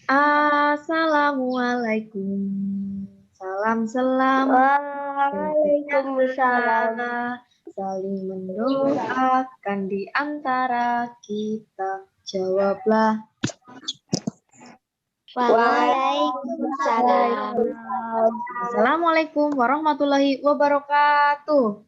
Assalamualaikum. Salam selamat. Waalaikumsalam. Saling mendoakan di antara kita. Jawablah. Waalaikumsalam. Assalamualaikum warahmatullahi wabarakatuh.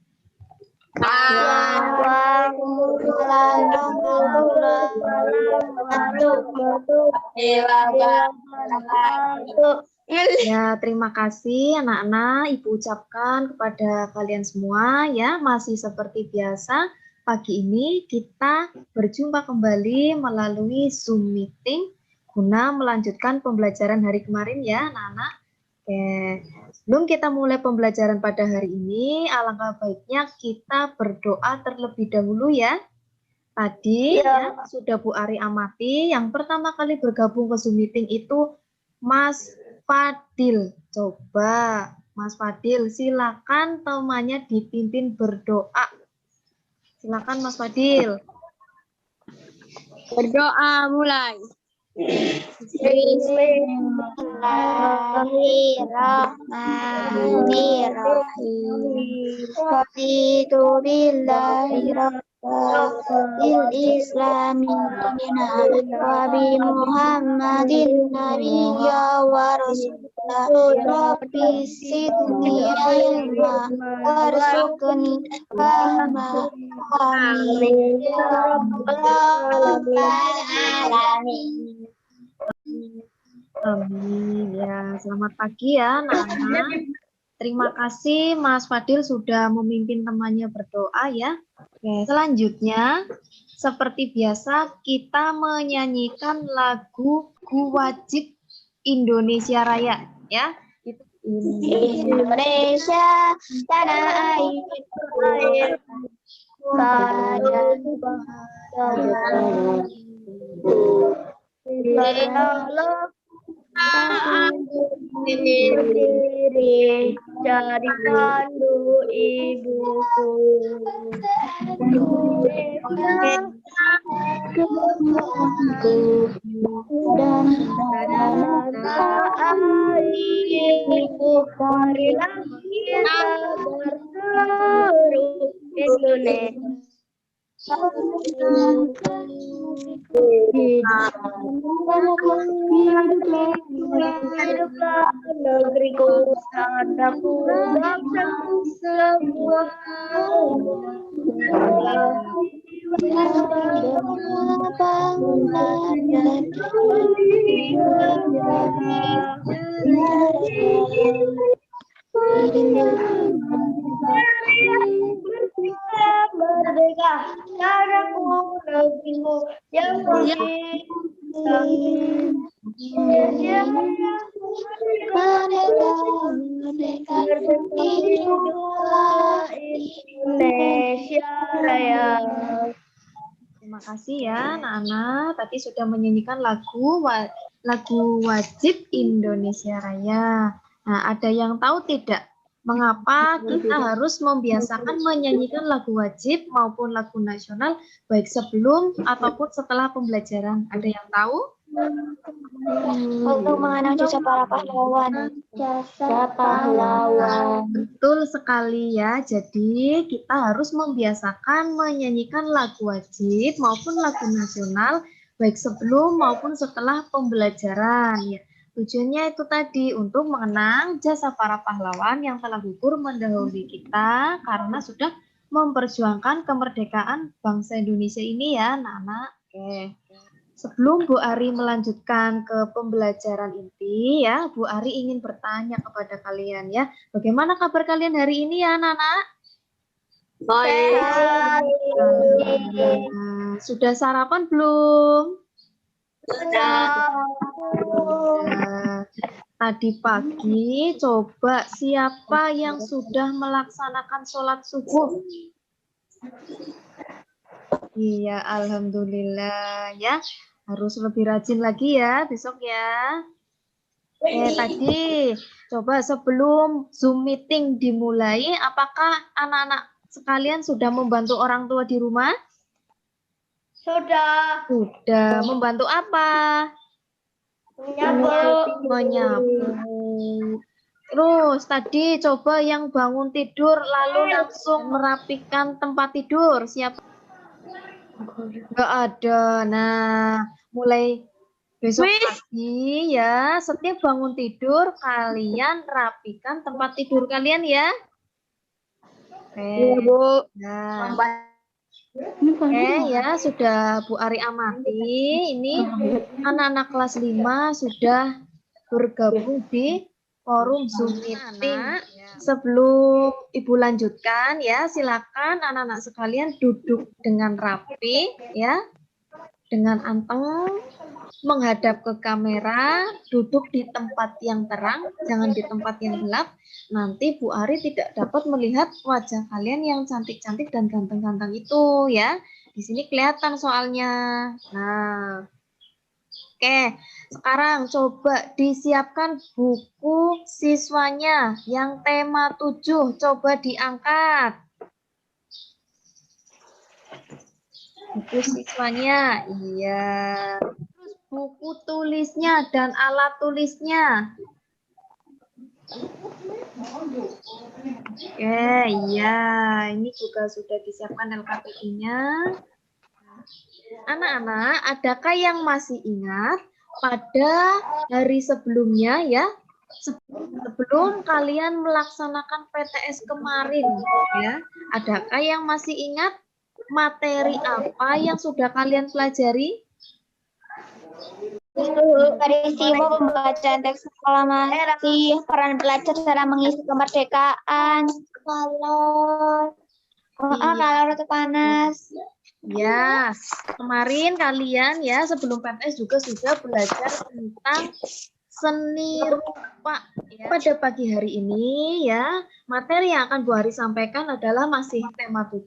Ya, terima kasih anak-anak. Ibu ucapkan kepada kalian semua ya, masih seperti biasa. Pagi ini kita berjumpa kembali melalui Zoom meeting guna melanjutkan pembelajaran hari kemarin ya, anak-anak. Oke, sebelum kita mulai pembelajaran pada hari ini, alangkah baiknya kita berdoa terlebih dahulu ya. Tadi ya, sudah Bu Ari amati, yang pertama kali bergabung ke Zoom meeting itu Mas Fadil. Coba Mas Fadil, silakan temannya dipimpin berdoa. Silakan Mas Fadil. Berdoa mulai. Bismillahirrahmanirrahim. Raditu billahi rabbil islami wa bi Muhammadin nabiyya wa rasulah. Rabbi sidni ilma warzuqni fahma. Amin ya rabbal alamin. Amin ya. Selamat pagi ya anak-anak. Terima kasih Mas Fadil sudah memimpin temannya berdoa ya. Oke, selanjutnya seperti biasa kita menyanyikan lagu Wajib Indonesia Raya ya. Itu Indonesia tanah air sendiri jadi pandu ibuku. Dan airku marilah kita berseru Indonesia. Hiduplah negeriku, tanahku, bangsaku semua. Merdeka, tanahku, negeriku yang Indonesia Raya. Terima kasih ya anak-anak. Tadi sudah menyanyikan lagu Wajib Indonesia Raya. Nah, ada yang tahu tidak mengapa kita harus membiasakan menyanyikan lagu wajib maupun lagu nasional baik sebelum ataupun setelah pembelajaran? Ada yang tahu? Untuk mengenang jasa para pahlawan. Betul sekali ya. Jadi kita harus membiasakan menyanyikan lagu wajib maupun lagu nasional baik sebelum maupun setelah pembelajaran. Ya. Tujuannya itu tadi untuk mengenang jasa para pahlawan yang telah gugur mendahului kita karena sudah memperjuangkan kemerdekaan bangsa Indonesia ini ya, anak-anak. Oke. Sebelum Bu Ari melanjutkan ke pembelajaran inti ya, Bu Ari ingin bertanya kepada kalian ya, bagaimana kabar kalian hari ini ya anak-anak? Baik. Sudah sarapan belum? Sudah. Tadi pagi coba siapa yang sudah melaksanakan sholat subuh? Iya, alhamdulillah ya. Harus lebih rajin lagi ya besok ya. Tadi coba sebelum Zoom meeting dimulai, apakah anak-anak sekalian sudah membantu orang tua di rumah? Sudah. Sudah. Membantu apa? menyapu. Terus tadi coba yang bangun tidur lalu langsung merapikan tempat tidur. Siapa? Enggak ada. Nah, mulai besok pagi ya, setiap bangun tidur kalian rapikan tempat tidur kalian ya. Oke. Bu. Nah, oke ya, sudah Bu Ari amati. Ini anak-anak kelas 5 sudah bergabung di forum Zoom meeting. Sebelum Ibu lanjutkan ya, silakan anak-anak sekalian duduk dengan rapi ya, dengan anteng, menghadap ke kamera, duduk di tempat yang terang, jangan di tempat yang gelap. Nanti Bu Ari tidak dapat melihat wajah kalian yang cantik-cantik dan ganteng-ganteng itu ya. Di sini kelihatan soalnya. Nah, oke. Sekarang coba disiapkan buku siswanya yang tema 7. Coba diangkat. Buku siswanya, iya. Terus buku tulisnya dan alat tulisnya. Oke, iya. Ini juga sudah disiapkan LKPI-nya. Anak-anak, adakah yang masih ingat pada hari sebelumnya ya? Sebelum kalian melaksanakan PTS kemarin ya, adakah yang masih ingat materi apa yang sudah kalian pelajari? Peristiwa pembacaan teks proklamasi, peran pelajar dalam mengisi kemerdekaan, kalau roti panas. Ya, kemarin kalian ya sebelum PTS juga sudah belajar tentang seni rupa. Ya. Pada pagi hari ini ya, materi yang akan Bu Hari sampaikan adalah masih tema 7.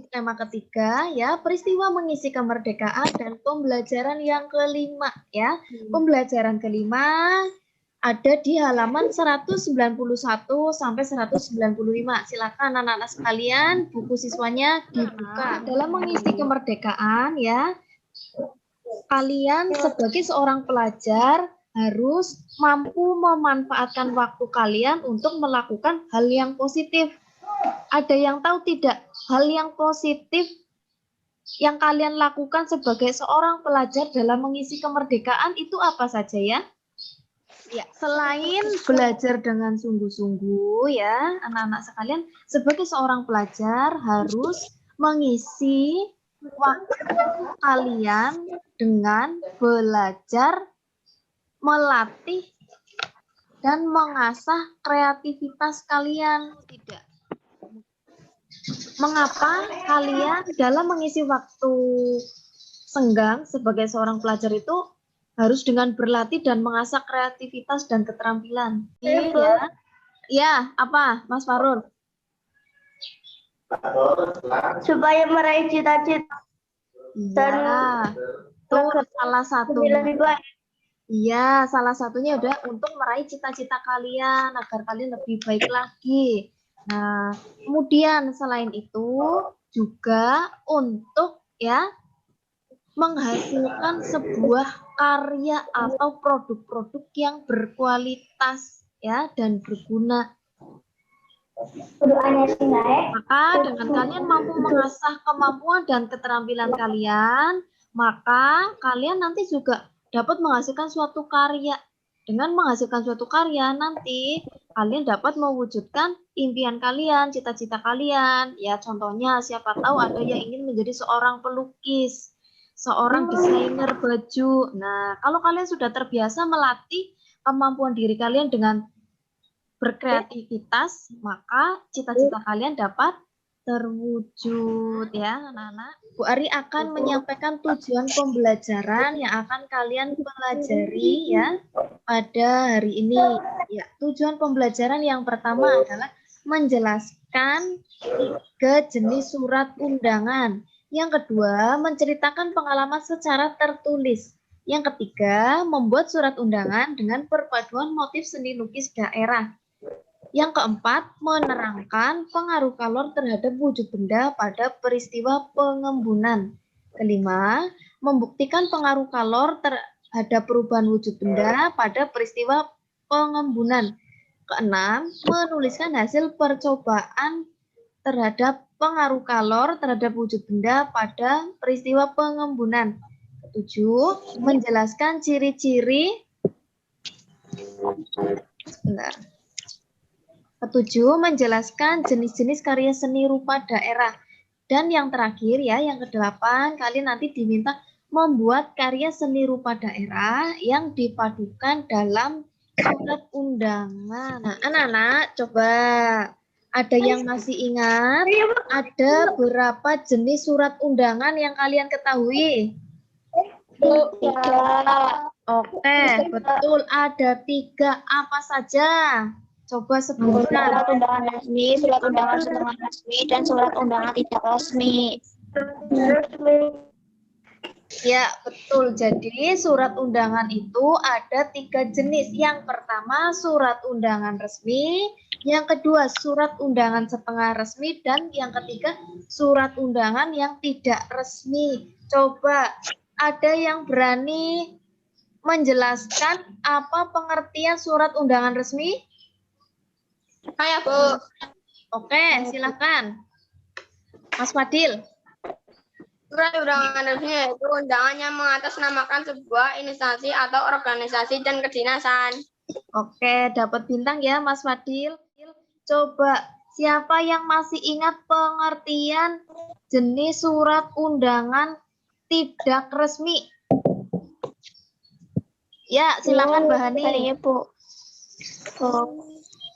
Tema ketiga ya, peristiwa mengisi kemerdekaan dan pembelajaran yang kelima ya. Pembelajaran kelima ada di halaman 191 sampai 195. Silakan anak-anak sekalian, buku siswanya dibuka. Dalam mengisi kemerdekaan ya, kalian sebagai seorang pelajar harus mampu memanfaatkan waktu kalian untuk melakukan hal yang positif. Ada yang tahu tidak hal yang positif yang kalian lakukan sebagai seorang pelajar dalam mengisi kemerdekaan itu apa saja ya? Ya, selain belajar dengan sungguh-sungguh ya, anak-anak sekalian, sebagai seorang pelajar harus mengisi waktu kalian dengan belajar, melatih, dan mengasah kreativitas kalian. Tidak. Mengapa kalian dalam mengisi waktu senggang sebagai seorang pelajar itu harus dengan berlatih dan mengasah kreativitas dan keterampilan? Iya. Ya, apa, Mas Farul? Supaya meraih cita-cita dan itu salah satunya. Iya, salah satunya udah untuk meraih cita-cita kalian agar kalian lebih baik lagi. Nah, kemudian selain itu juga untuk ya menghasilkan sebuah karya atau produk-produk yang berkualitas ya dan berguna. Maka dengan kalian mampu mengasah kemampuan dan keterampilan kalian, maka kalian nanti juga dapat menghasilkan suatu karya. Dengan menghasilkan suatu karya, nanti kalian dapat mewujudkan impian kalian, cita-cita kalian. Ya, contohnya siapa tahu ada yang ingin menjadi seorang pelukis, seorang desainer baju. Nah, kalau kalian sudah terbiasa melatih kemampuan diri kalian dengan berkreativitas, maka cita-cita kalian dapat terwujud ya anak-anak. Bu Ari akan menyampaikan tujuan pembelajaran yang akan kalian pelajari ya pada hari ini. Ya, tujuan pembelajaran yang pertama adalah menjelaskan 3 jenis surat undangan. Yang kedua, menceritakan pengalaman secara tertulis. Yang ketiga, membuat surat undangan dengan perpaduan motif seni lukis daerah. Yang keempat, menerangkan pengaruh kalor terhadap wujud benda pada peristiwa pengembunan. Kelima, membuktikan pengaruh kalor ada perubahan wujud benda pada peristiwa pengembunan. Keenam, menuliskan hasil percobaan terhadap pengaruh kalor terhadap wujud benda pada peristiwa pengembunan. Ketujuh, menjelaskan ciri-ciri. Sebentar. Ketujuh, menjelaskan jenis-jenis karya seni rupa daerah. Dan yang terakhir ya, yang kedelapan, kalian nanti diminta membuat karya seni rupa daerah yang dipadukan dalam surat undangan. Nah, anak-anak, coba ada yang masih ingat? Ada berapa jenis surat undangan yang kalian ketahui? 3. Oke, betul. Ada 3. Apa saja? Coba sebutkan. Surat undangan resmi, surat undangan setengah resmi, dan surat undangan tidak resmi. Ya, betul. Jadi surat undangan itu ada 3 jenis. Yang pertama surat undangan resmi, yang kedua surat undangan setengah resmi, dan yang ketiga surat undangan yang tidak resmi. Coba ada yang berani menjelaskan apa pengertian surat undangan resmi? Saya, Bu. Oke, silakan. Mas Fadil. Surat undangan resmi yaitu undangan yang mengatasnamakan sebuah instansi atau organisasi dan kedinasan. Oke, dapat bintang ya Mas Fadil. Coba, siapa yang masih ingat pengertian jenis surat undangan tidak resmi? Ya, silakan Mbak Hani. Bu.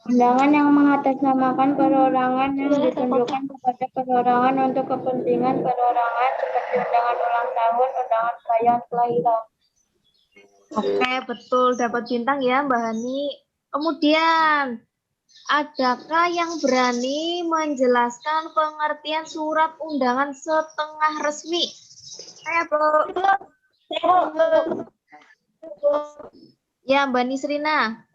Undangan yang mengatasnamakan perorangan yang ditunjukkan kepada perorangan untuk kepentingan perorangan seperti undangan ulang tahun, undangan perayaan kelahiran. Oke, betul. Dapat bintang ya Mbak Hani. Kemudian, adakah yang berani menjelaskan pengertian surat undangan setengah resmi? Saya, Bu. Ya, Mbak Nisrina.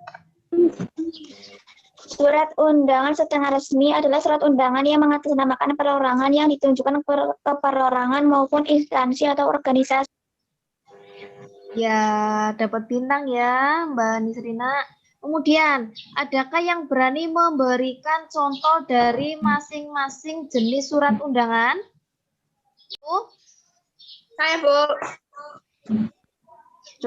Surat undangan setengah resmi adalah surat undangan yang mengatasnamakan perorangan yang ditunjukkan ke perorangan maupun instansi atau organisasi. Ya, dapat bintang ya Mbak Nisrina. Kemudian, adakah yang berani memberikan contoh dari masing-masing jenis surat undangan? Saya, Bu.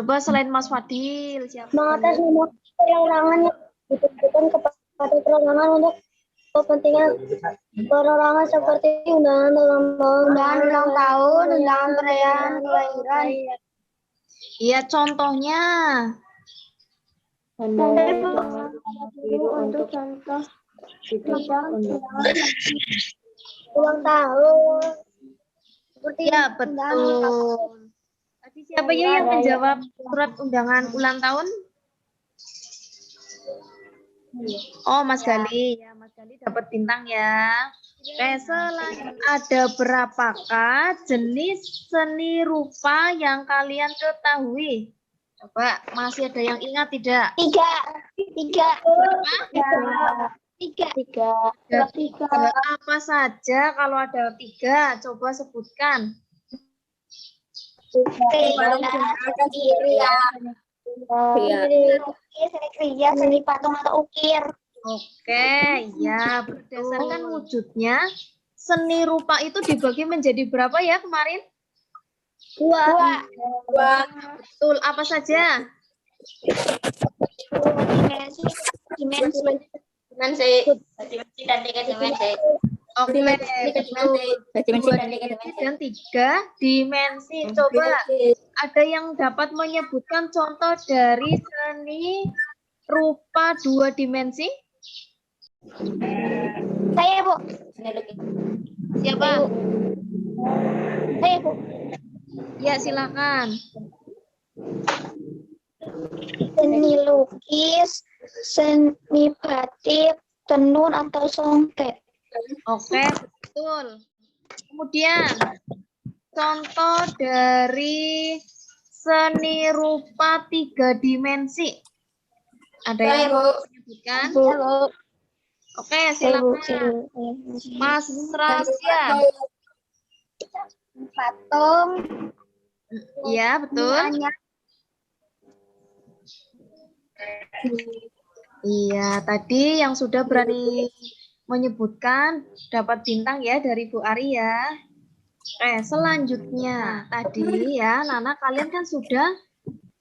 Coba selain Mas Fadil, siapa? Mengatasnamakan perorangan yang ditunjukkan kepada perorangan untuk kepentingan perorangan seperti undangan ulang tahun, undangan perayaan kelahiran. Iya, contohnya. Untuk contoh ulang tahun. Ya, betul. Tadi siapa ya yang menjawab surat undangan ulang tahun? Oh, Mas Gali. Ya, Mas Gali dapat bintang ya. Oke, selanjutnya ada berapakah jenis seni rupa yang kalian ketahui? Coba, masih ada yang ingat tidak? 3. Apa saja kalau ada 3? Coba sebutkan. Seni kriya, seni patung atau ukir. Oke, ya berdasarkan wujudnya, seni rupa itu dibagi menjadi berapa ya kemarin? 2. Betul, apa saja? Dimensi dan 3 dimensi. Oke, betul. 2 dimensi dan 3 dimensi. Coba, ada yang dapat menyebutkan contoh dari seni rupa 2 dimensi? Saya, Bu. Siapa? Saya, Bu. Ya, silakan. Seni lukis, seni batik, tenun atau songket. Oke, betul. Kemudian, contoh dari seni rupa 3 dimensi. Ada yang mau menyebutkan? Oke, silakan. Mas Rasya. Patung. Iya, betul. Iya, tadi yang sudah berani menyebutkan dapat bintang ya dari Bu Ari ya. Selanjutnya tadi ya, Nana kalian kan sudah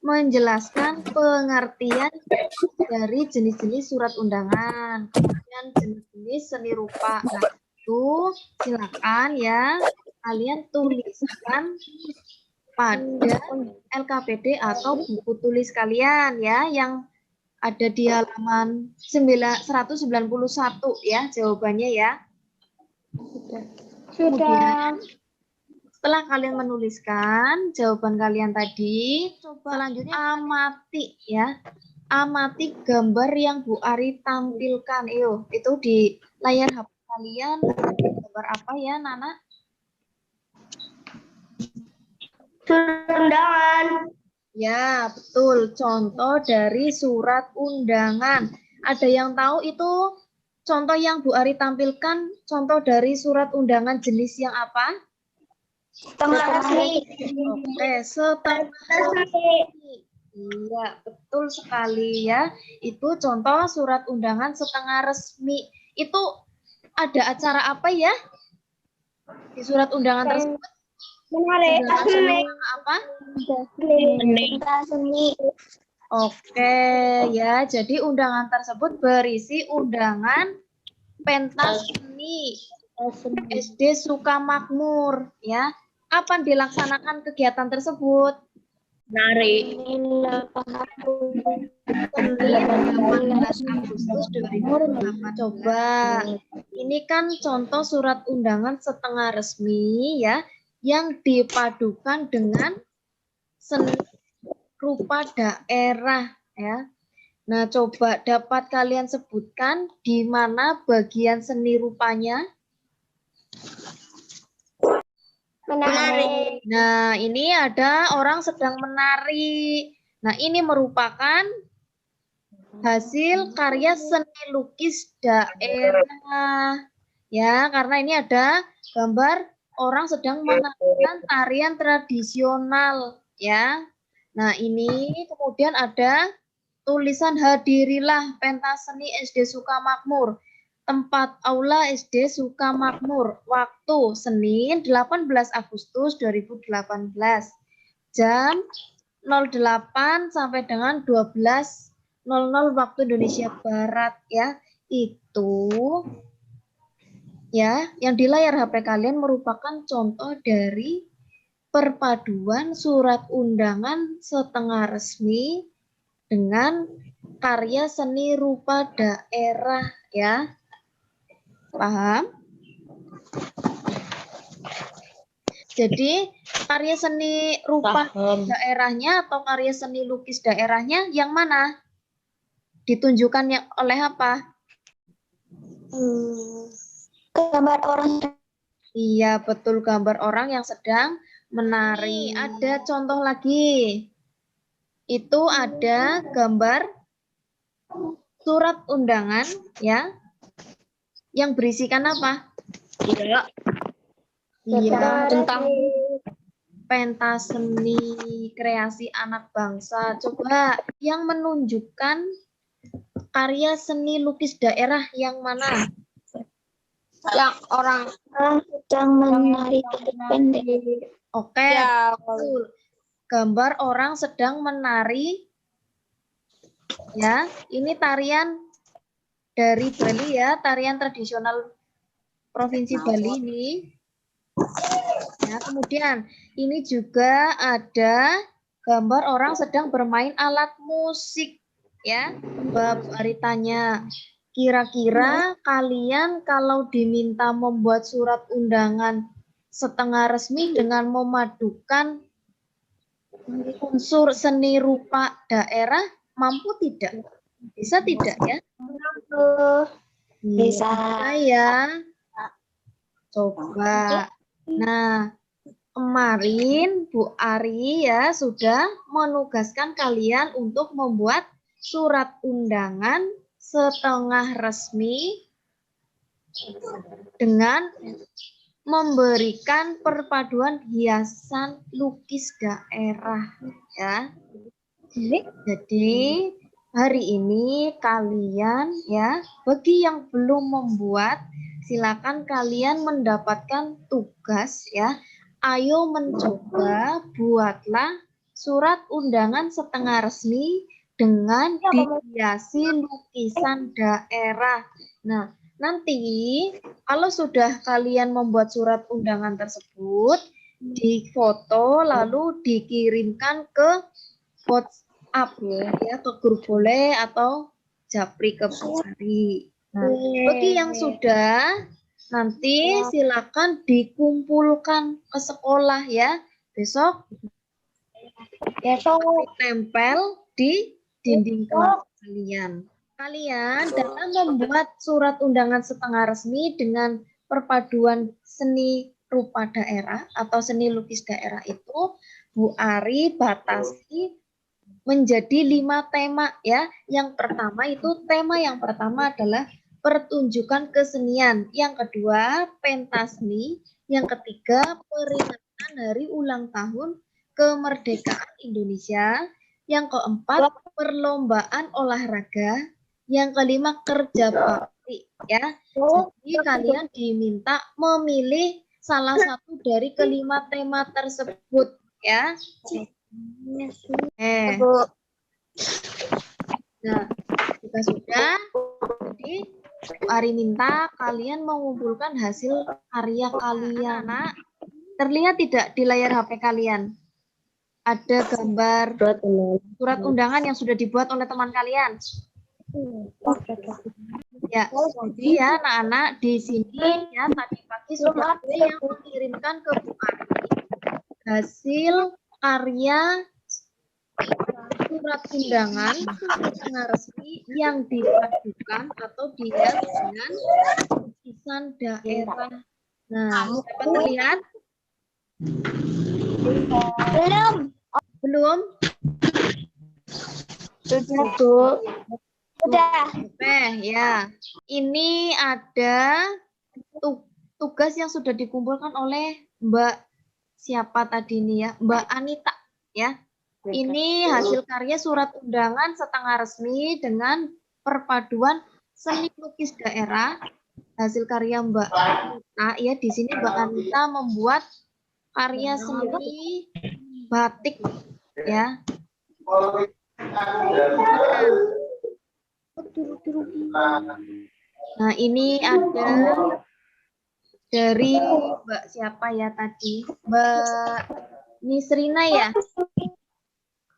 menjelaskan pengertian dari jenis-jenis surat undangan, kemudian jenis-jenis seni rupa. Nah, itu silakan ya kalian tuliskan pada LKPD atau buku tulis kalian ya yang ada di halaman 191 ya jawabannya ya. Kemudian setelah kalian menuliskan jawaban kalian tadi, coba selanjutnya amati ya. Amati gambar yang Bu Ari tampilkan. Itu di layar HP kalian gambar apa ya, Nana? Surat undangan. Ya, betul. Contoh dari surat undangan. Ada yang tahu itu contoh yang Bu Ari tampilkan, contoh dari surat undangan jenis yang apa? Setengah resmi. Oke, setengah resmi. Iya, betul sekali ya. Itu contoh surat undangan setengah resmi. Itu ada acara apa ya? Di surat undangan tersebut? Menarik. Apa? Seni. Oke, ya. Jadi undangan tersebut berisi undangan pentas seni SD Sukamakmur ya. Kapan dilaksanakan kegiatan tersebut? Menarik. 18 Agustus 2008. Coba, ini kan contoh surat undangan setengah resmi ya, yang dipadukan dengan seni rupa daerah ya. Nah, coba dapat kalian sebutkan di mana bagian seni rupanya? Menarik. Nah, ini ada orang sedang menari. Nah, ini merupakan hasil karya seni lukis daerah. Ya, karena ini ada gambar orang sedang menarikan tarian tradisional, ya. Nah, ini kemudian ada tulisan hadirilah pentas seni SD Sukamakmur. Tempat aula SD Sukamakmur. Waktu Senin 18 Agustus 2018. Jam 08 sampai dengan 12.00 waktu Indonesia Barat ya. Itu ya, yang di layar HP kalian merupakan contoh dari perpaduan surat undangan setengah resmi dengan karya seni rupa daerah ya. Paham? Jadi karya seni rupa daerahnya atau karya seni lukis daerahnya yang mana? Ditunjukkan yang oleh apa? Gambar orang. Iya, betul, gambar orang yang sedang menari. Ada contoh lagi. Itu ada gambar surat undangan ya. Yang berisikan apa? Iya. Iya, Tentang pentas seni kreasi anak bangsa. Coba yang menunjukkan karya seni lukis daerah yang mana? yang orang sedang menari pendek. Oke, Ya, betul. Gambar orang sedang menari. Ya, ini tarian dari Bali ya, tarian tradisional Provinsi Bali ini. Ya, kemudian ini juga ada gambar orang sedang bermain alat musik ya. Mbak Ari tanya, kira-kira kalian kalau diminta membuat surat undangan setengah resmi dengan memadukan unsur seni rupa daerah, mampu tidak? Bisa tidak ya? Bisa. Ya. Coba. Nah, kemarin Bu Ari ya sudah menugaskan kalian untuk membuat surat undangan setengah resmi dengan memberikan perpaduan hiasan lukis daerah ya. Jadi hari ini kalian ya, bagi yang belum membuat, silakan kalian mendapatkan tugas ya. Ayo mencoba buatlah surat undangan setengah resmi dengan dihiasi lukisan daerah. Nah, nanti kalau sudah kalian membuat surat undangan tersebut, difoto lalu dikirimkan ke WhatsApp ya, ke grup boleh atau japri ke Bu Ari. Nah, bagi yang sudah, nanti silakan dikumpulkan ke sekolah ya. Besok tempel di dinding kelas kalian. Kalian dalam membuat surat undangan setengah resmi dengan perpaduan seni rupa daerah atau seni lukis daerah itu, Bu Ari batasi menjadi 5 tema ya. Yang pertama itu tema yang pertama adalah pertunjukan kesenian. Yang kedua pentas seni. Yang ketiga peringatan hari ulang tahun kemerdekaan Indonesia. Yang keempat perlombaan olahraga. Yang kelima kerja bakti ya. Jadi kalian diminta memilih salah satu dari kelima tema tersebut ya. Nah, jika sudah, jadi Bu Ari minta kalian mengumpulkan hasil karya kalian. Nah, terlihat tidak di layar HP kalian? Ada gambar surat undangan yang sudah dibuat oleh teman kalian. Ya, jadi ya anak-anak di sini ya tadi pagi sudah ada yang mengirimkan ke Bu Ari hasil karya surat undangan setengah resmi yang dipadukan atau dihias dengan lukisan daerah. Nah, dapat terlihat? Belum? Sudah. Oke, ya. Ini ada tugas yang sudah dikumpulkan oleh Mbak siapa tadi nih ya? Mbak Anita ya. Ini hasil karya surat undangan setengah resmi dengan perpaduan seni lukis daerah. Hasil karya Mbak Anita ya, di sini Mbak Anita membuat karya seni batik ya. Nah, ini ada dari Mbak siapa ya tadi? Mbak Nisrina ya?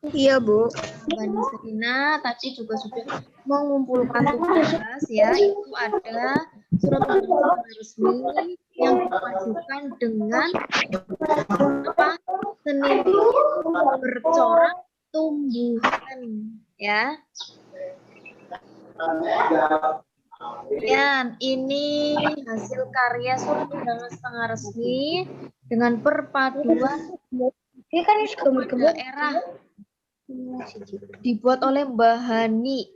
Iya, Bu. Mbak Nisrina tadi juga sudah mengumpulkan tugas ya. Itu ada surat undangan resmi yang dipadukan dengan apa? Seni bercorak tumbuhan ya. Dan ini hasil karya surat undangan setengah resmi dengan perpaduan daerah dibuat oleh Mbak Hani.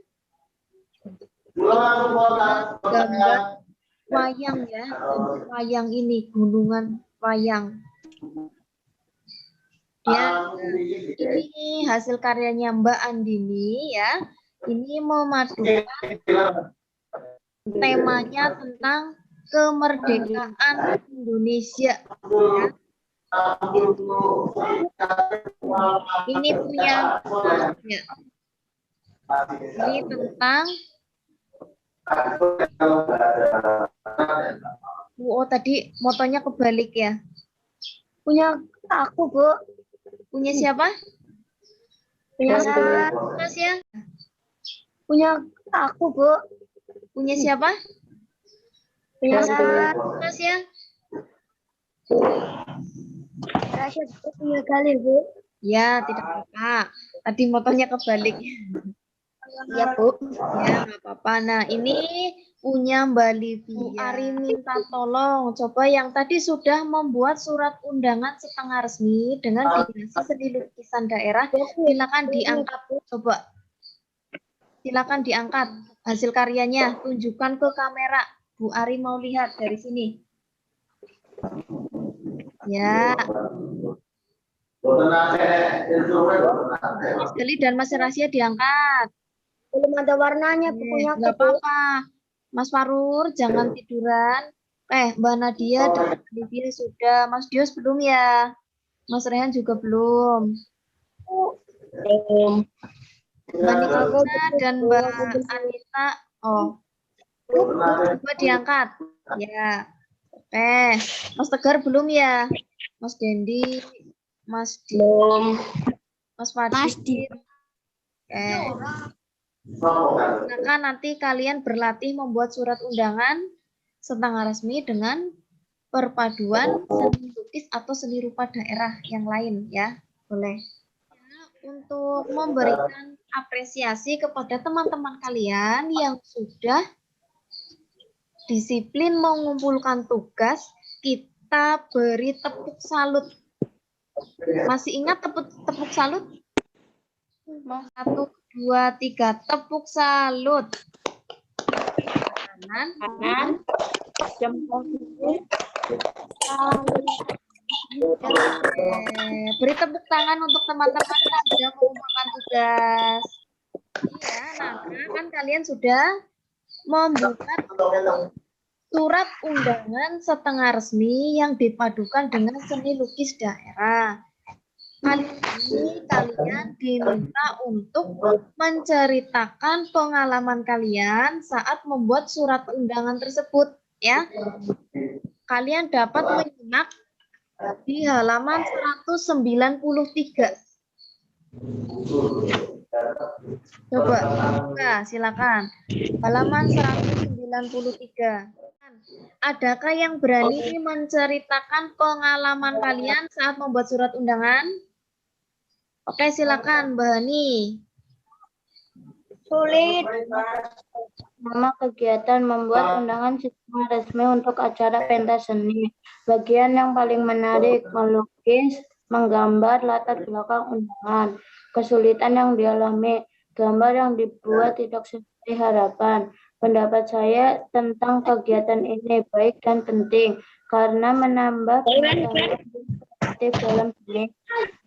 Gambar wayang ya, wayang ini gunungan wayang. Ya, ini hasil karyanya Mbak Andini ya. Ini memadukan temanya tentang kemerdekaan Indonesia. Ya. Ini punya ya. Ini tentang tadi motonya kebalik ya. Punya aku, Bu. Punya siapa? Punya Mas ya. Punya aku, Bu. Punya siapa? Punya Mas ya. Rasya punya kali, Bu. Ya, tidak apa-apa. Tadi motonya kebalik. Ya, Bu. Ya, nggak apa-apa. Nah, ini punya Mbak Livia. Bu Ari minta tolong. Coba yang tadi sudah membuat surat undangan setengah resmi dengan dihiasi seni lukisan daerah. Silakan diangkat. Coba. Silakan diangkat hasil karyanya. Tunjukkan ke kamera. Bu Ari mau lihat dari sini. Ya. Mas Geli dan Mas Rasya diangkat. belum ada warnanya bukunya. Nggak apa-apa. Mas Farur, jangan tiduran. Mbak Nadia dan Olivia sudah. Mas Dios belum ya? Mas Rehan juga belum. Mbak Nisa dan Mbak Anita. Oh, coba diangkat. Ya. Mas Tegar belum ya? Mas Dendi, Mas Belum. Mas Fadil. Silakan nanti kalian berlatih membuat surat undangan setengah resmi dengan perpaduan seni lukis atau seni rupa daerah yang lain ya. Boleh. Untuk memberikan apresiasi kepada teman-teman kalian yang sudah disiplin mengumpulkan tugas, kita beri tepuk salut. Masih ingat tepuk salut? 1, 2, 3, tepuk salut. Kanan. Beri tepuk tangan untuk teman-teman yang sudah mengumpulkan tugas. Iya, nah kan kalian sudah membuat surat undangan setengah resmi yang dipadukan dengan seni lukis daerah. Kali ini kalian diminta untuk menceritakan pengalaman kalian saat membuat surat undangan tersebut, ya. Kalian dapat menyimak di halaman 193. Coba, silakan. Halaman 193. Adakah yang berani menceritakan pengalaman kalian saat membuat surat undangan? Oke, silakan Mbak Hani. Sulit. Nama kegiatan membuat undangan secara resmi untuk acara pentas seni. Bagian yang paling menarik, melukis, menggambar latar belakang undangan. Kesulitan yang dialami, gambar yang dibuat tidak sesuai harapan. Pendapat saya tentang kegiatan ini baik dan penting karena menambah pengetahuan kreatif dalam seni.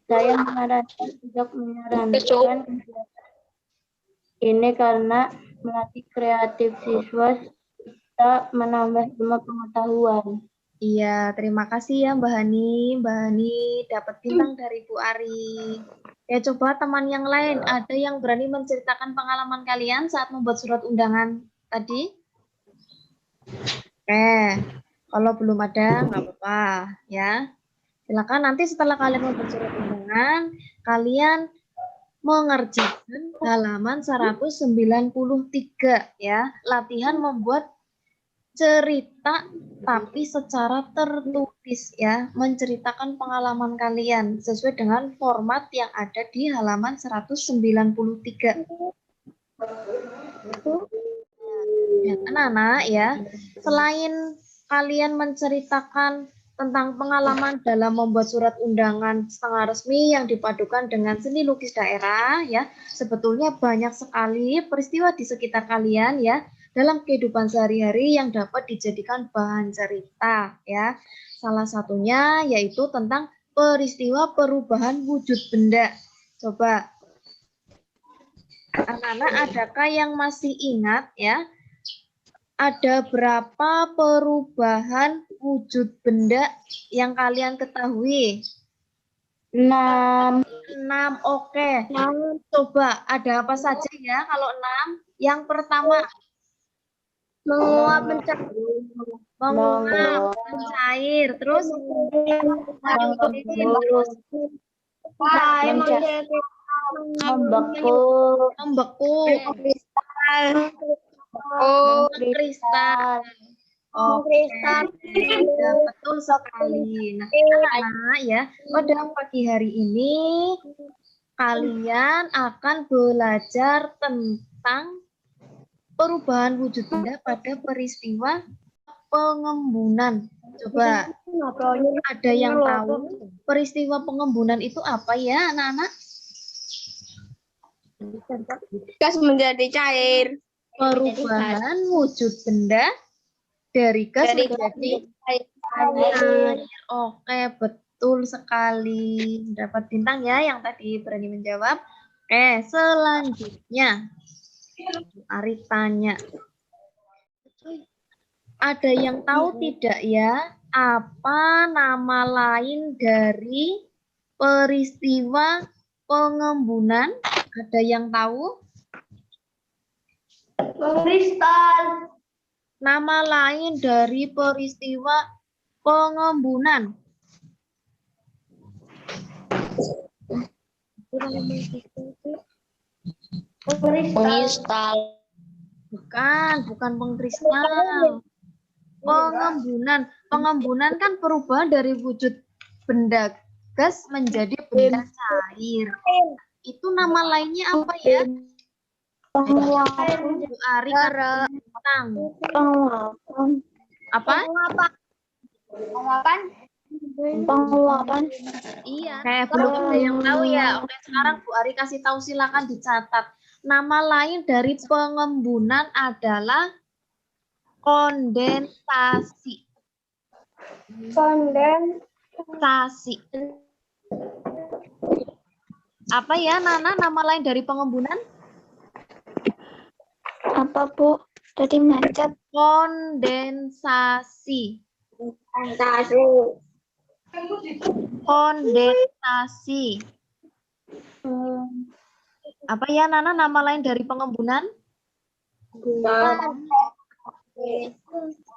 Saya menyarankan kegiatan ini karena melatih kreatif siswa serta menambah ilmu pengetahuan. Iya, terima kasih ya Mbak Hani. Mbak Hani dapat bintang dari Bu Ari. Ya, coba teman yang lain, ada yang berani menceritakan pengalaman kalian saat membuat surat undangan tadi? Kalau belum ada, nggak apa-apa ya. Silakan nanti setelah kalian membuat surat undangan, kalian mengerjakan halaman 193 ya. Latihan membuat cerita tapi secara tertulis ya, menceritakan pengalaman kalian sesuai dengan format yang ada di halaman 193. Ya, anak-anak ya, selain kalian menceritakan tentang pengalaman dalam membuat surat undangan setengah resmi yang dipadukan dengan seni lukis daerah ya, sebetulnya banyak sekali peristiwa di sekitar kalian ya dalam kehidupan sehari-hari yang dapat dijadikan bahan cerita ya. Salah satunya yaitu tentang peristiwa perubahan wujud benda. Coba anak-anak, adakah yang masih ingat ya? Ada berapa perubahan wujud benda yang kalian ketahui? 6. 6, oke. Coba ada apa saja ya kalau 6? Yang pertama, menguap, mencair, terus membeku, kristal. Kristal. Ya, betul sekali. Nah, anak-anak ya, pada pagi hari ini kalian akan belajar tentang perubahan wujud benda pada peristiwa pengembunan. Coba, ada yang tahu peristiwa pengembunan itu apa ya, anak-anak? Gas menjadi cair. Perubahan wujud benda dari gas menjadi air. Oke, betul sekali. Dapat bintang ya yang tadi berani menjawab. Selanjutnya. Ari tanya. Ada yang tahu tidak ya, apa nama lain dari peristiwa pengembunan? Ada yang tahu? Kristal. Nama lain dari peristiwa pengembunan. Kristal. Bukan pengkristal. Pengembunan. Pengembunan kan perubahan dari wujud benda gas menjadi benda cair. Itu nama lainnya apa ya? Bu Ari tentang apa? Penguapan. Iya, kayak belum ada yang tahu ya. Oke, sekarang Bu Ari kasih tahu, silakan dicatat. Nama lain dari pengembunan adalah kondensasi. Kondensasi. Apa ya, Nana, nama lain dari pengembunan? Apa, Bu? Tadi macet. Kondensasi. Kondensasi. Apa ya, Nana, nama lain dari pengembunan?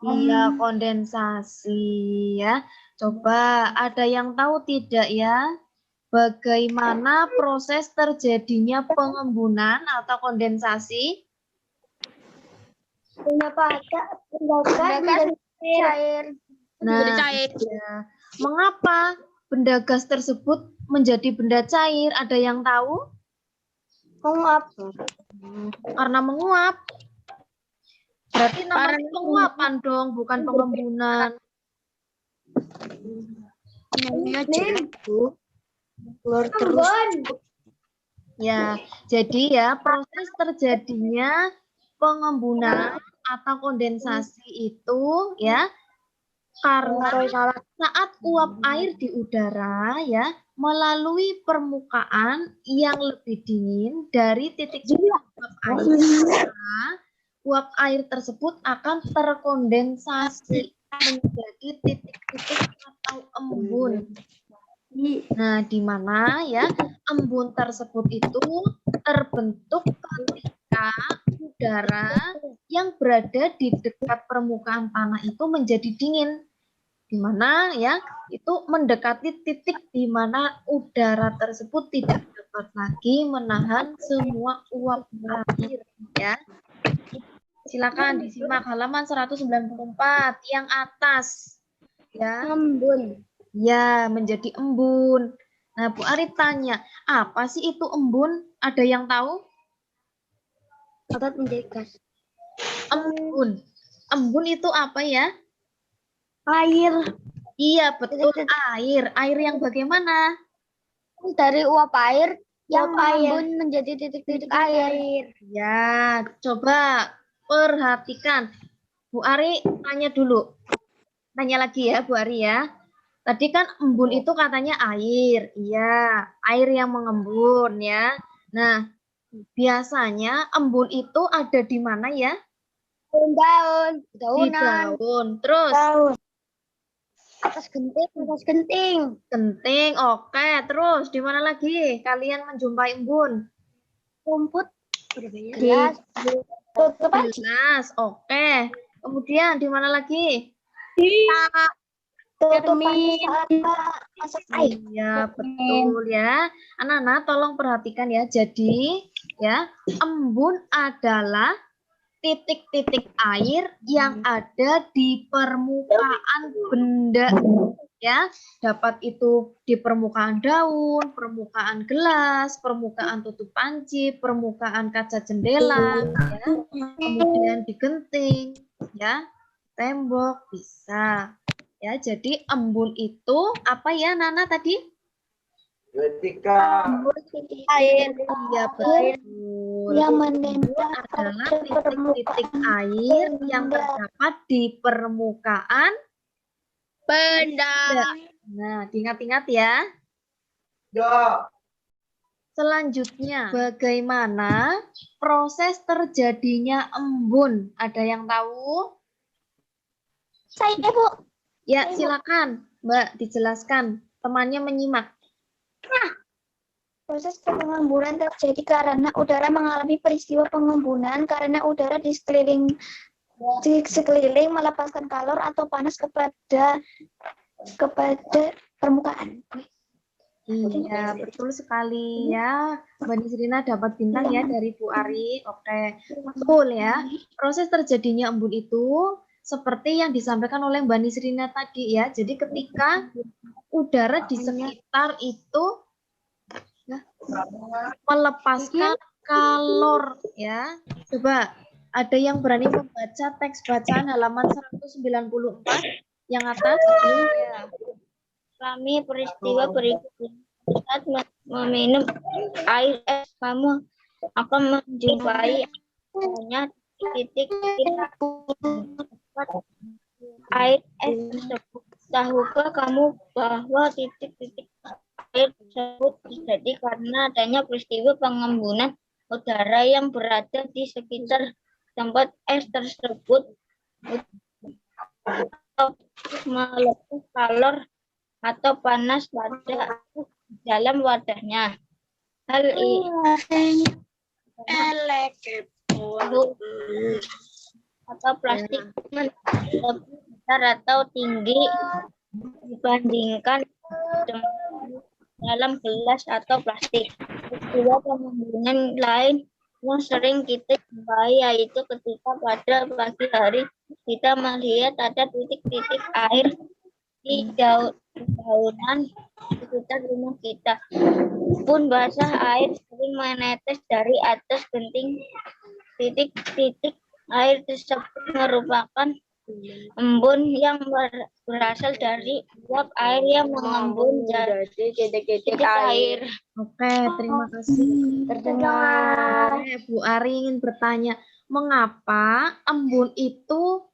Iya, kondensasi ya. Coba ada yang tahu tidak ya? Bagaimana proses terjadinya pengembunan atau kondensasi? Nah, ya. Mengapa benda gas tersebut menjadi benda cair? Ada yang tahu? Menguap. Karena menguap. Berarti namanya penguapan dong, bukan pengembunan. Ya, jadi ya proses terjadinya pengembunan atau kondensasi itu ya karena saat uap air di udara ya melalui permukaan yang lebih dingin dari titik uap air, maka uap air tersebut akan terkondensasi menjadi titik-titik atau embun. Nah, di mana ya embun tersebut itu terbentuk ketika udara yang berada di dekat permukaan tanah itu menjadi dingin. Di mana ya itu mendekati titik di mana udara tersebut tidak dapat lagi menahan semua uap air ya. Silakan disimak halaman 194 yang atas ya. Embun. Ya, menjadi embun. Nah, Bu Ari tanya, apa sih itu embun? Ada yang tahu? Dapat menjadi gas. Embun. Embun itu apa ya? Air. Iya, betul, air. Air yang bagaimana? Dari uap air yang mengembun menjadi titik-titik air. Ya, coba perhatikan. Bu Ari tanya dulu. Tanya lagi ya, Bu Ari ya. Tadi kan embun itu katanya air. Iya, air yang mengembun ya. Nah, biasanya embun itu ada di mana ya? Daun. Di daun. Terus? Daun. Atas genting. Genting, oke. Terus di mana lagi kalian menjumpai embun? Rumput. Gelas, oke. Kemudian di mana lagi? Cermin. Iya, betul ya. Anak-anak tolong perhatikan ya. Jadi, ya, embun adalah titik-titik air yang ada di permukaan benda ya. Dapat itu di permukaan daun, permukaan gelas, permukaan tutup panci, permukaan kaca jendela ya. Kemudian di genting ya. Tembok bisa. Ya, jadi embun itu apa ya, Nana tadi? Ketika Air. Iya, betul. Yang Embun adalah titik-titik air yang terdapat di permukaan Benda. Nah, diingat-ingat ya. Selanjutnya, bagaimana proses terjadinya embun? Ada yang tahu? Saya, Bu. Ya, silakan, Mbak, dijelaskan. Temannya menyimak. Proses pengembunan terjadi karena udara mengalami peristiwa pengembunan karena udara di sekeliling melepaskan kalor atau panas kepada permukaan. Iya, betul sekali ya. Mbak Nisrina dapat bintang ya dari Bu Ari. Oke, betul ya. Proses terjadinya embun itu seperti yang disampaikan oleh Mbak Nisrina tadi ya. Jadi ketika udara di sekitar itu melepaskan kalor ya. Coba ada yang berani membaca teks bacaan halaman 194 yang atas? Ya. Alami peristiwa berikut saat meminum air es, kamu akan menjumpai hanya titik air es tersebut. Tahukah kamu bahwa titik-titik air tersebut terjadi karena adanya peristiwa pengembunan udara yang berada di sekitar tempat es tersebut atau melepas kalor atau panas pada dalam wadahnya. Hal ini atau plastik lebih besar atau tinggi dibandingkan dalam gelas atau plastik. Peristiwa pengembunan lain yang sering kita jumpai yaitu ketika pada pagi hari kita melihat ada titik-titik air di daunan sekitar rumah kita. Pun basah, air sering menetes dari atas genting. Titik-titik air tersebut merupakan embun yang berasal dari uap air yang mengembun dari titik air. Oke, terima kasih. Terdengar. Bu Ari ingin bertanya, mengapa embun itu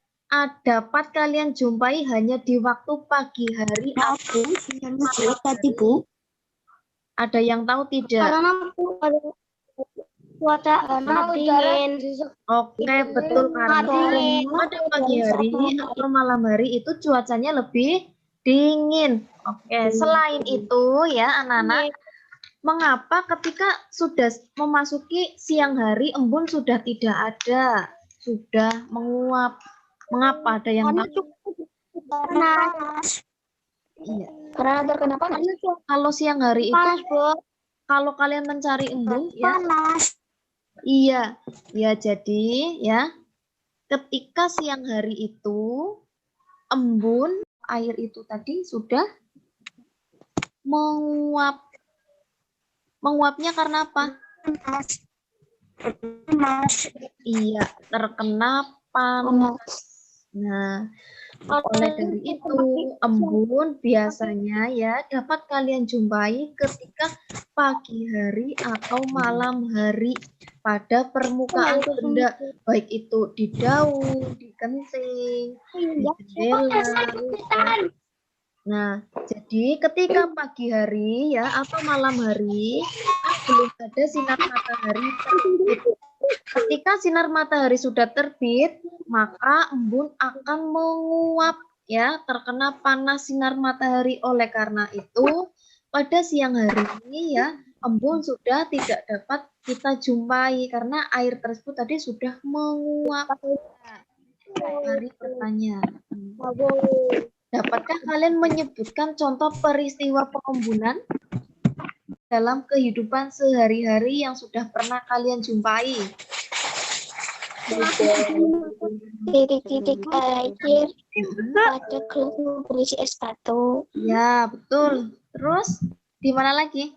dapat kalian jumpai hanya di waktu pagi hari? Aku sinyalnya jelek tadi, Bu. Ada yang tahu tidak? Karena cuaca dingin. Oke, betul karena pada pagi hari atau malam hari itu cuacanya lebih dingin. Oke, selain itu ya anak-anak, mengapa ketika sudah memasuki siang hari embun sudah tidak ada, sudah menguap? Mengapa? Ada yang tahu? Panas. Iya. Karena terkena panas. Kalau siang hari itu, kalau kalian mencari embun, ya, Panas. iya, ya jadi ya, ketika siang hari itu embun air itu tadi sudah menguap. Menguapnya karena apa? Panas. Iya, terkena panas. Nah, oleh dari itu, embun biasanya ya dapat kalian jumpai ketika pagi hari atau malam hari pada permukaan benda, baik itu di daun, di genting, di jendela. Nah, jadi ketika pagi hari ya atau malam hari belum ada sinar matahari terbit. Ketika sinar matahari sudah terbit, maka embun akan menguap ya, terkena panas sinar matahari. Oleh karena itu, pada siang hari ya, embun sudah tidak dapat kita jumpai karena air tersebut tadi sudah menguap. Mari pertanyaan. Dapatkah kalian menyebutkan contoh peristiwa pengembunan dalam kehidupan sehari-hari yang sudah pernah kalian jumpai? Titik-titik air pada gelas berisi es batu. Ya, betul. Terus di mana lagi?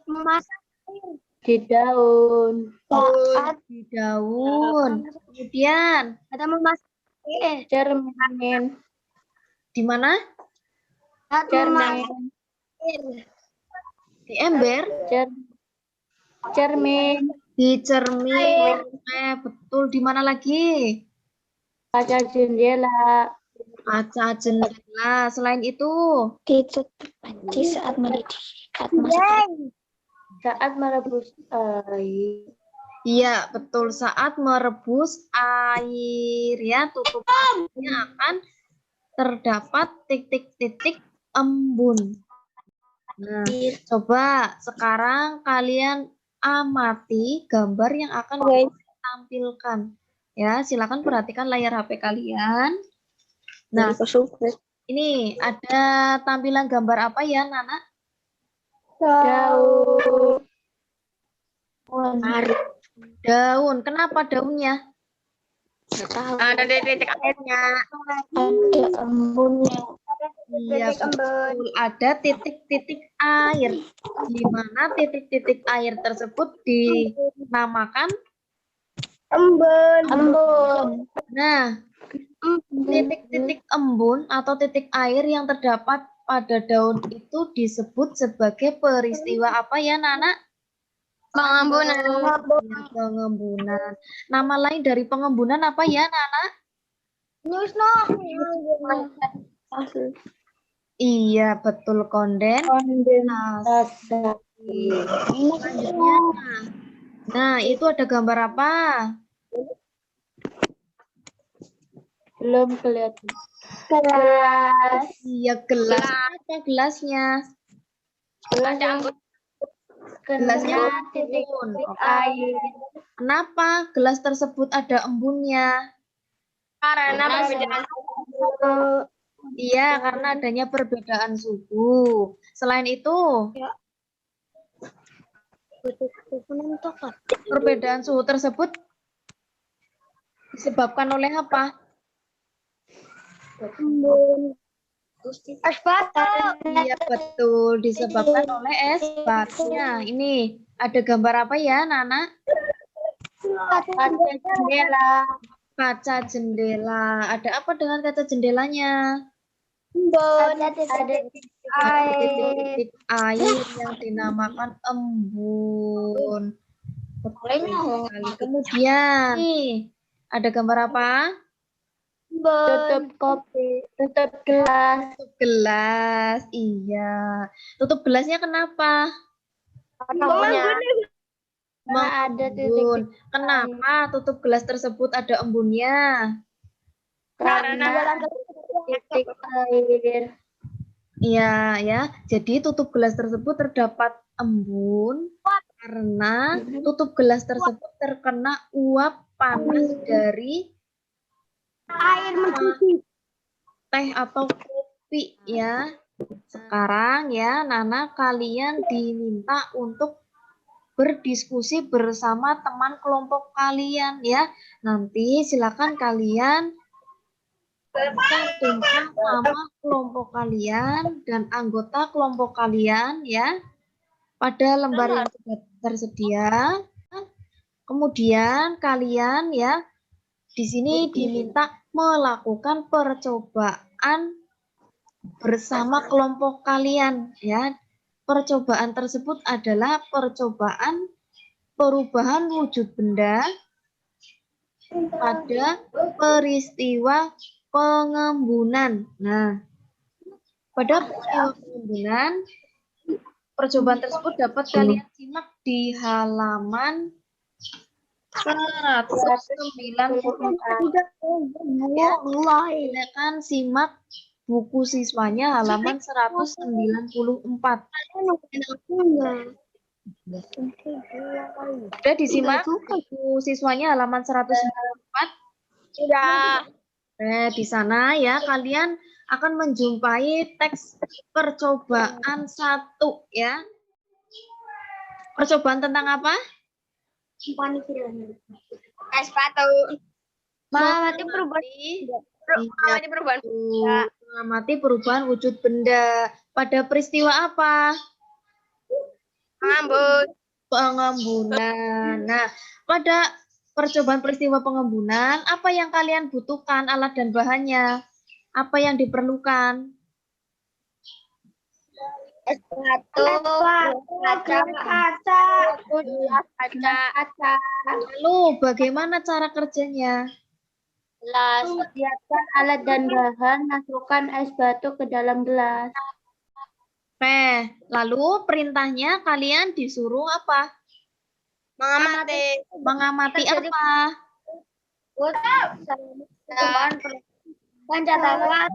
Di daun. Saat Di daun. Kemudian Ada memasak cermin. di mana? Cermin. Di ember, Cermin. di cermin. Betul. Di mana lagi? Kaca jendela. Kaca jendela. Selain itu, ditutup panci saat mendidih. Saat masak. Saat merebus air. Iya, betul. Saat merebus air ya, tutup airnya akan terdapat titik-titik embun. Nah, coba sekarang kalian amati gambar yang akan kita tampilkan. Ya, silakan perhatikan layar HP kalian. Nah, ini ada tampilan gambar apa ya, Nana? Daun. Daun. Kenapa daunnya? Ada titik airnya. Ada embunnya. Iya, betul. Ada titik-titik air. Di mana titik-titik air tersebut dinamakan Embun. Nah, titik-titik embun atau titik air yang terdapat pada daun itu disebut sebagai peristiwa apa ya, Nana? Pengembunan. Ya, pengembunan. Nama lain dari pengembunan apa ya, Nana? Iya, betul, kondensasi. Selanjutnya, nah itu ada gambar apa? Belum kelihatan. Gelas. Iya, gelas. Apa gelasnya? Ada embun. Gelasnya titik embun. Oke. air. Kenapa gelas tersebut ada embunnya? Karena perbedaan Iya, karena adanya perbedaan suhu. Selain itu, perbedaan suhu tersebut disebabkan oleh apa? Es batu. Iya, betul. Disebabkan oleh es batunya. Ini ada gambar apa ya, Nana? Kaca jendela. Kaca jendela. Ada apa dengan kaca jendelanya? Ada titik Ada air. titik-titik air yang dinamakan embun. Betul sekali. Kemudian, nih, ada gambar apa? Tutup kopi. Tutup gelas. Tutup gelas. Iya. Tutup gelasnya kenapa? Karena ada Embun. titik Kenapa tutup gelas tersebut ada embunnya? karena titik air. Iya, ya. Jadi tutup gelas tersebut terdapat embun karena tutup gelas tersebut terkena uap panas dari Air mendidih. teh atau kopi ya. Sekarang ya, Nana, kalian diminta untuk berdiskusi bersama teman kelompok kalian ya. Nanti silakan kalian cantumkan nama kelompok kalian dan anggota kelompok kalian ya pada lembar yang sudah tersedia. Kemudian kalian ya di sini diminta melakukan percobaan bersama kelompok kalian ya. Percobaan tersebut adalah percobaan perubahan wujud benda pada peristiwa pengembunan. Nah, pada peristiwa pengembunan, percobaan tersebut dapat kalian simak di halaman 194. Ya, silakan simak buku siswanya halaman 194. Sudah disimak buku siswanya halaman 194? Sudah. Nah, di sana ya kalian akan menjumpai teks percobaan 1 ya. Percobaan tentang apa? Es batu. Mengamati perubahan. mengamati perubahan wujud benda pada peristiwa apa? Mengambut. Pengembunan. Nah, pada percobaan peristiwa pengembunan, apa yang kalian butuhkan alat dan bahannya? Apa yang diperlukan? Es batu. Kaca. Lalu bagaimana cara kerjanya? Gelas. Siapkan alat dan bahan, masukkan es batu ke dalam gelas. Oke, lalu perintahnya kalian disuruh apa? Mengamati. Mengamati Terjadi- apa? Pencatatan.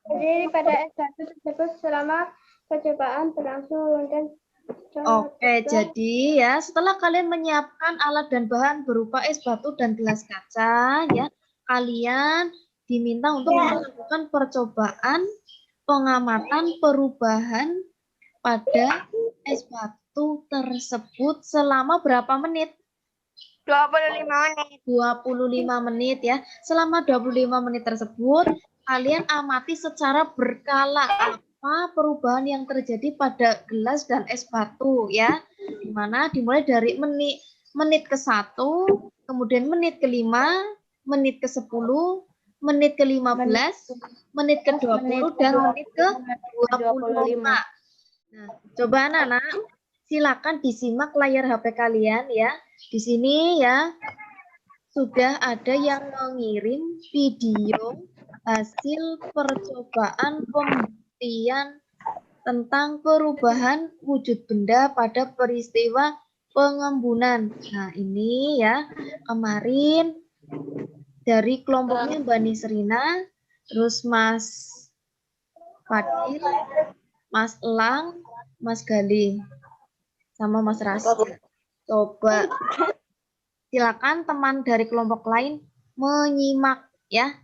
Jadi pada S1 tersebut selama percobaan berlangsung dan Oke, jadi ya setelah kalian menyiapkan alat dan bahan berupa es batu dan gelas kaca, ya kalian diminta untuk melakukan percobaan pengamatan perubahan pada es batu tersebut selama berapa menit? 25 menit. 25 menit ya. Selama 25 menit tersebut, kalian amati secara berkala apa perubahan yang terjadi pada gelas dan es batu ya. Dimana dimulai dari menit ke-1, kemudian menit ke-5, menit ke-10, menit ke-15, menit ke-20 dan menit ke-25. Nah, coba anak-anak silakan disimak layar HP kalian ya. Di sini ya sudah ada yang mengirim video hasil percobaan pembuktian tentang perubahan wujud benda pada peristiwa pengembunan. Nah, ini ya kemarin dari kelompoknya Mbak Nisrina, terus Mas Fadil, Mas Elang, Mas Gali, sama Mas Rasya. Coba silakan teman dari kelompok lain menyimak ya.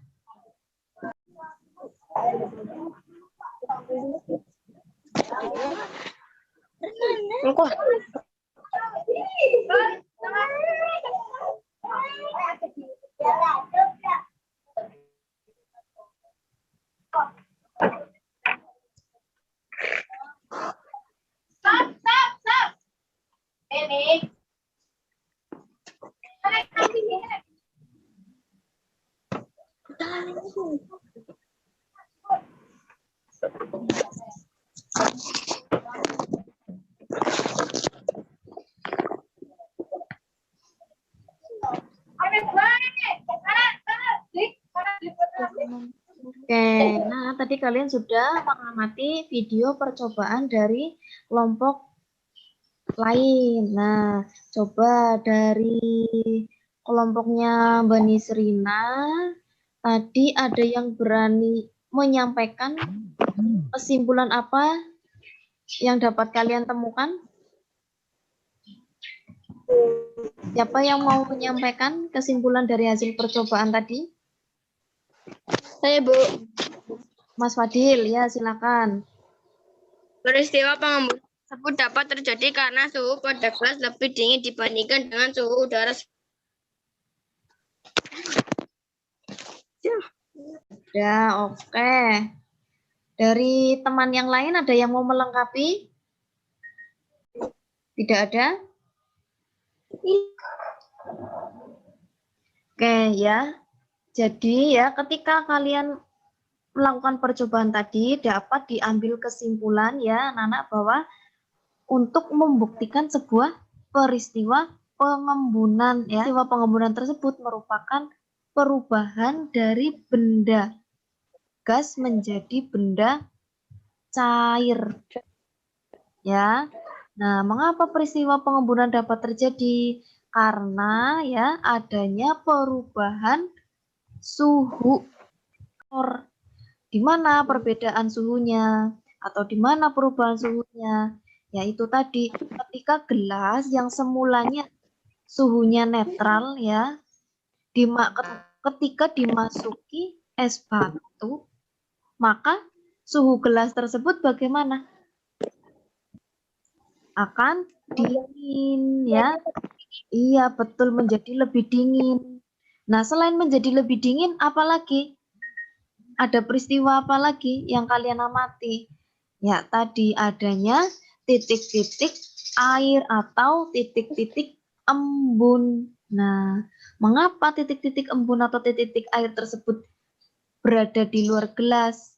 Oke, nah tadi kalian sudah mengamati video percobaan dari kelompok lain. Nah, coba dari kelompoknya Mbak Nisrina, tadi ada yang berani menyampaikan kesimpulan apa yang dapat kalian temukan? Siapa yang mau menyampaikan kesimpulan dari hasil percobaan tadi? Saya, Bu. Mas Fadil, ya silakan. Peristiwa pengembunan tersebut dapat terjadi karena suhu pada gelas lebih dingin dibandingkan dengan suhu udara. Ya, oke. Dari teman yang lain ada yang mau melengkapi? Tidak ada? Oke ya. Jadi ya ketika kalian melakukan percobaan tadi dapat diambil kesimpulan ya anak-anak bahwa untuk membuktikan sebuah peristiwa pengembunan ya. Peristiwa pengembunan tersebut merupakan perubahan dari benda gas menjadi benda cair. Ya. Nah, mengapa peristiwa pengembunan dapat terjadi? Karena ya adanya perubahan suhu. Di mana perbedaan suhunya atau di mana perubahan suhunya? Yaitu tadi ketika gelas yang semulanya suhunya netral ya, ketika dimasuki es batu, maka suhu gelas tersebut bagaimana? Akan dingin ya. Iya, betul, menjadi lebih dingin. Nah, selain menjadi lebih dingin, apalagi? Ada peristiwa apa lagi yang kalian amati? Ya, tadi adanya titik-titik air atau titik-titik embun. Nah, mengapa titik-titik embun atau titik-titik air tersebut berada di luar gelas?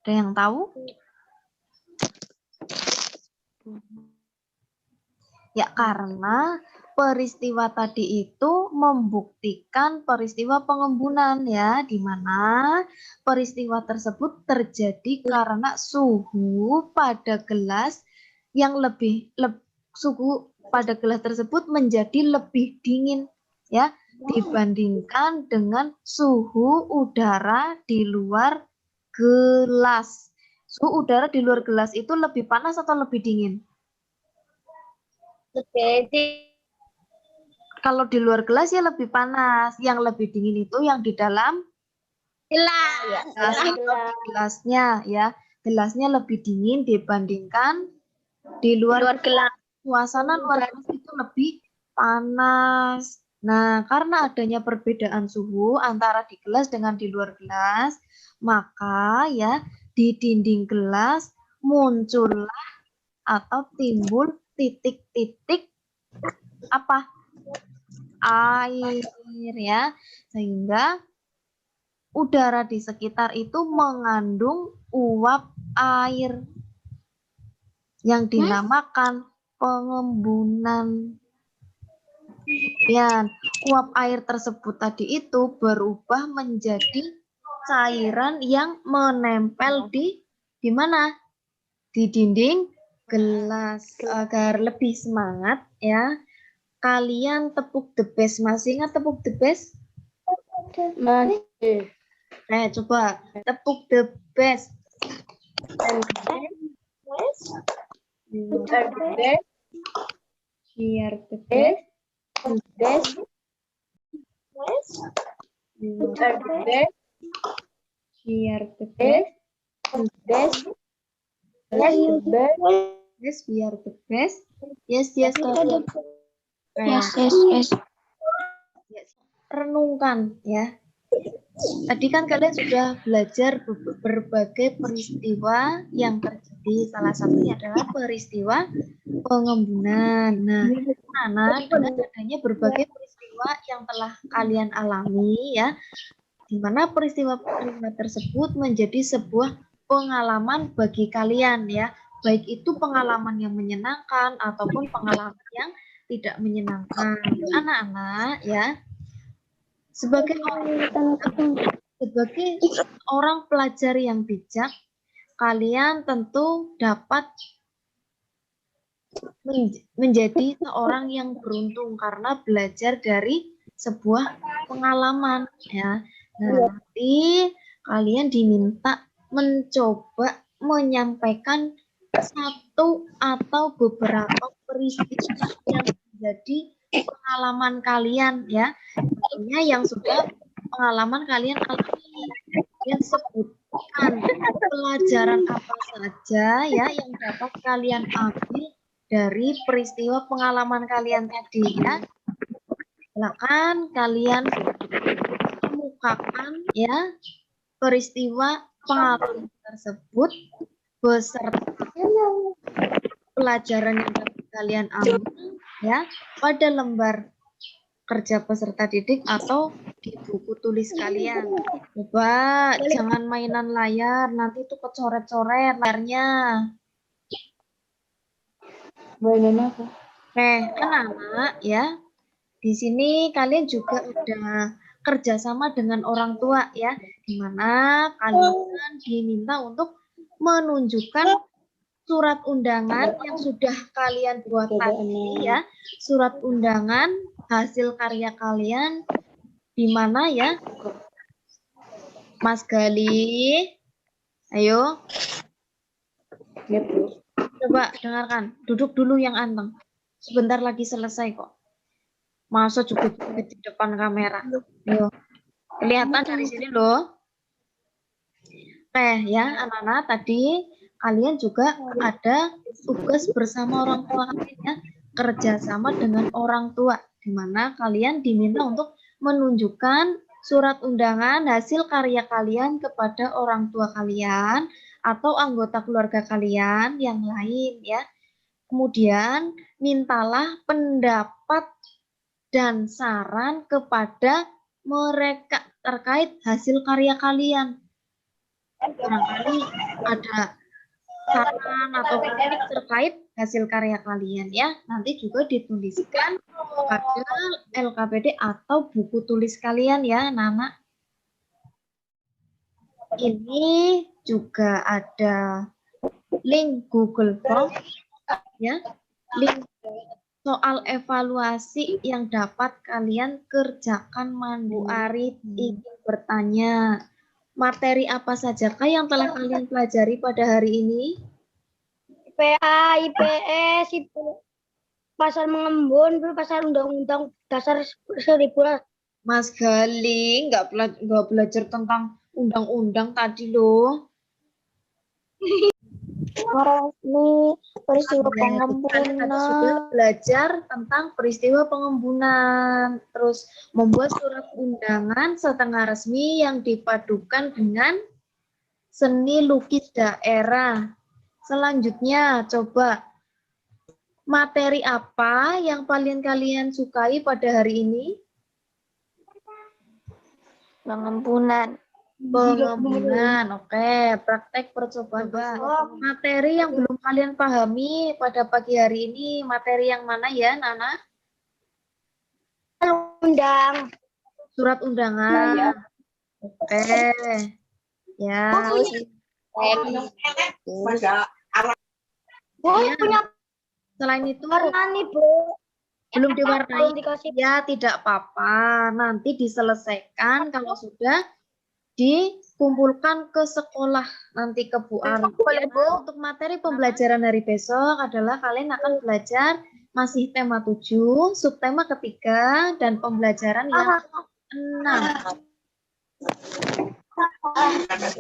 Ada yang tahu? Ya, karena peristiwa tadi itu membuktikan peristiwa pengembunan ya, di mana peristiwa tersebut terjadi karena suhu pada gelas yang suhu pada gelas tersebut menjadi lebih dingin ya dibandingkan dengan suhu udara di luar gelas. Suhu udara di luar gelas itu lebih panas atau lebih dingin? Kalau di luar gelas ya lebih panas. Yang lebih dingin itu yang di dalam gelas atau di gelasnya ya. Gelasnya lebih dingin dibandingkan di luar gelas. Suasana luar gelas itu lebih panas. Nah, karena adanya perbedaan suhu antara di gelas dengan di luar gelas, maka ya di dinding gelas muncullah atau timbul titik-titik apa? Air ya, sehingga udara di sekitar itu mengandung uap air yang dinamakan pengembunan. Ya, uap air tersebut tadi itu berubah menjadi cairan yang menempel di mana? Di dinding gelas. Agar lebih semangat ya, kalian tepuk the best. Masih ingat tepuk the best? Masih. Coba tepuk the best. Share the best. Share the best. Yes, we are the best. Yes, kalian. Yes. Renungkan ya. Tadi kan kalian sudah belajar berbagai peristiwa yang terjadi. Salah satunya adalah peristiwa pengembunan. Nah, dengan adanya berbagai peristiwa yang telah kalian alami ya, di mana peristiwa tersebut menjadi sebuah pengalaman bagi kalian ya, baik itu pengalaman yang menyenangkan ataupun pengalaman yang tidak menyenangkan. Anak-anak ya, sebagai orang pelajar yang bijak, kalian tentu dapat menjadi seorang yang beruntung karena belajar dari sebuah pengalaman ya. Nah, nanti kalian diminta mencoba menyampaikan satu atau beberapa peristiwa yang menjadi pengalaman kalian ya. Tentunya yang sudah pengalaman kalian alami. Kalian sebutkan pelajaran apa saja ya yang dapat kalian ambil dari peristiwa pengalaman kalian tadi ya. Silakan kalian kemukakan ya peristiwa pengalaman tersebut beserta pelajaran yang dapat kalian ambil ya pada lembar kerja peserta didik atau di buku tulis kalian. Coba jangan mainan layar, nanti itu kecoret-coret layarnya. Mainan apa? Anak-anak ya, di sini kalian juga ada kerjasama dengan orang tua ya, di mana kalian diminta untuk menunjukkan surat undangan yang sudah kalian buat tadi ya, surat undangan hasil karya kalian di mana ya, Mas Gali, ayo, coba dengarkan, duduk dulu yang anteng, sebentar lagi selesai kok, masa juga di depan kamera, ayo, kelihatan dari sini loh. Ya anak-anak, tadi kalian juga ada tugas bersama orang tua kalian ya, kerjasama dengan orang tua, di mana kalian diminta untuk menunjukkan surat undangan hasil karya kalian kepada orang tua kalian atau anggota keluarga kalian yang lain ya. Kemudian mintalah pendapat dan saran kepada mereka terkait hasil karya kalian. Barangkali ada saran atau kritik terkait hasil karya kalian ya. Nanti juga dituliskan pada LKPD atau buku tulis kalian ya, anak-anak. Ini juga ada link Google Form ya, link soal evaluasi yang dapat kalian kerjakan. Mandu Ari ingin bertanya, materi apa sajakah yang telah kalian pelajari pada hari ini? IPA, IPS, pasal mengembun, pasal undang-undang dasar 1000. Mas Galing nggak belajar tentang undang-undang tadi loh. Resmi peristiwa Kalian tadi sudah belajar tentang peristiwa pengembunan, terus membuat surat undangan setengah resmi yang dipadukan dengan seni lukis daerah. Selanjutnya, coba materi apa yang paling kalian sukai pada hari ini? pengembunan. Pengembunan, oke. Praktek percobaan. Materi yang belum kalian pahami pada pagi hari ini, materi yang mana ya, Nana? Undang. Surat undangan. Oke. Ya. Selain itu, Warna nih, Bu. belum diwarnai. Dikasih. Ya, tidak apa-apa. Nanti diselesaikan kalau sudah dikumpulkan ke sekolah, nanti ke Bu Ari. Untuk materi pembelajaran hari besok adalah kalian akan belajar masih tema 7, subtema ketiga, dan pembelajaran yang 6.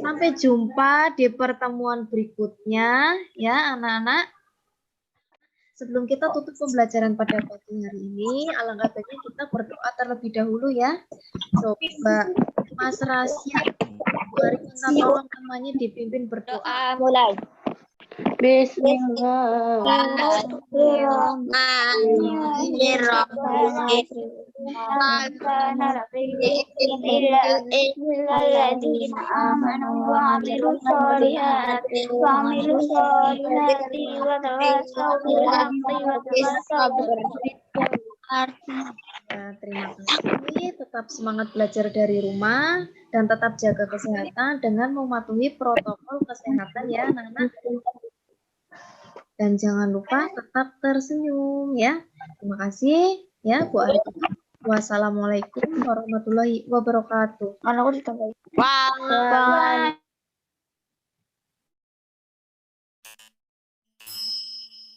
Sampai jumpa di pertemuan berikutnya ya anak-anak. Sebelum kita tutup pembelajaran pada pagi hari ini, alangkah baiknya kita berdoa terlebih dahulu ya. Coba Mas Rasya, mari minta tolong temannya dipimpin berdoa. Mulai. Ya, terima kasih. Tetap semangat belajar dari rumah dan tetap jaga kesehatan dengan mematuhi protokol kesehatan ya anak-anak. Dan jangan lupa tetap tersenyum ya. Terima kasih ya Bu Ari. Wassalamualaikum warahmatullahi wabarakatuh. Anak aku ditambahin. Bye.